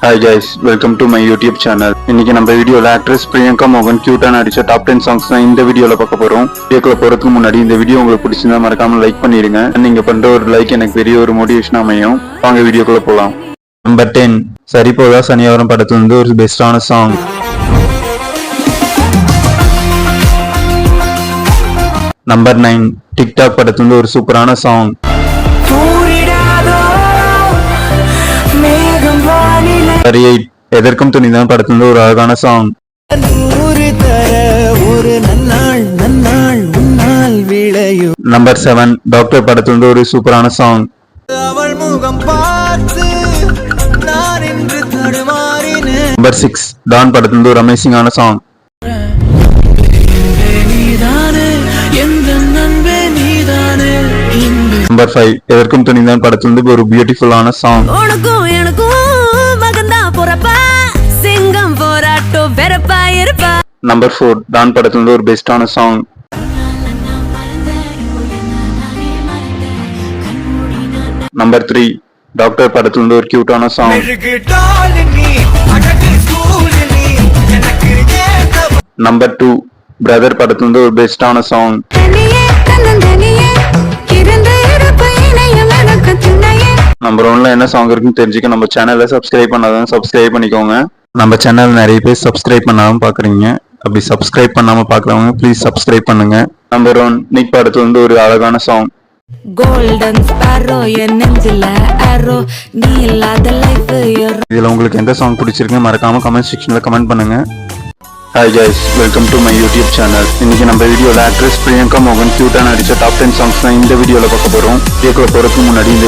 Hi guys, welcome to my YouTube channel. இன்னைக்கு நம்ம வீடியோல ஆக்ட்ரஸ் பிரியங்கா மோகன் கியூட்டா நடிச்ச டாப் 10 சாங்ஸ் தான் இந்த வீடியோல பார்க்க போறோம். வீடியோக்குள்ள போறதுக்கு முன்னாடி இந்த வீடியோ உங்களுக்கு பிடிச்சிருந்தா மறக்காம லைக் பண்ணிருங்க. நீங்க பண்ற ஒரு லைக் எனக்கு பெரிய ஒரு மோட்டிவேஷன் அமையும். வாங்க வீடியோக்குள்ள போலாம். நம்பர் 10 சரிபோதா சனியாவரம் படத்துல இருந்து ஒரு பெஸ்டான சாங். நம்பர் 9 டிக்டாக் படத்துல இருந்து ஒரு சூப்பரான சாங். நம்பர் 8 எதற்கும் துணிதான் படத்துல ஒரு அழகான சாங். நம்பர் 7 டாக்டர் படத்துல ஒரு சூப்பரான சாங். நம்பர் 6 டான் படத்துல ஒரு அமேசிங்கான சாங். நம்பர் 5 எதற்கும் துணிதான் படத்துல ஒரு பியூட்டிஃபுல்லான சாங். நம்பர் 4 டான் படத்துல ஒரு பெஸ்டான சாங். நம்பர் 3 டாக்டர் படத்துல ஒரு கியூட்டான சாங். நம்பர் 2 பிரதர் படத்துல ஒரு பெஸ்டான சாங். நம்பர் 1ல என்ன சாங் இருக்குன்னு தெரிஞ்சுக்க நம்ம சேனலை சப்ஸ்கிரைப் பண்ணாதான் சப்ஸ்கிரைப் பண்ணிக்கோங்க. நம்ம சேனல் நிறைய பேர் சப்ஸ்கிரைப் பண்ணாம பாக்குறீங்க. அப்படி சப்ஸ்கிரைப் பண்ணாம பாக்குறவங்க ப்ளீஸ் சப்ஸ்கிரைப் பண்ணுங்க. நம்பர் 1 நிக் படத்துல ஒரு அழகான சாங். கோல்டன் ஸ்பாரோ என் நெஞ்சில ஆரோ நீ இல்லாத லைஃப் இதுல உங்களுக்கு எந்த சாங் பிடிச்சிருக்கு மறக்காம கமெண்ட் செக்ஷன்ல கமெண்ட் பண்ணுங்க. Hi guys, welcome to my YouTube channel. இன்னைக்கு நம்ம வீடியோல ஆக்ட்ரஸ் பிரியங்கா மோகன் கியூட்டா நடிச்ச டாப் 10 சாங்ஸ் தான் இந்த வீடியோல பார்க்க போறோம். வீடியோக்குள்ள போறதுக்கு முன்னாடி இந்த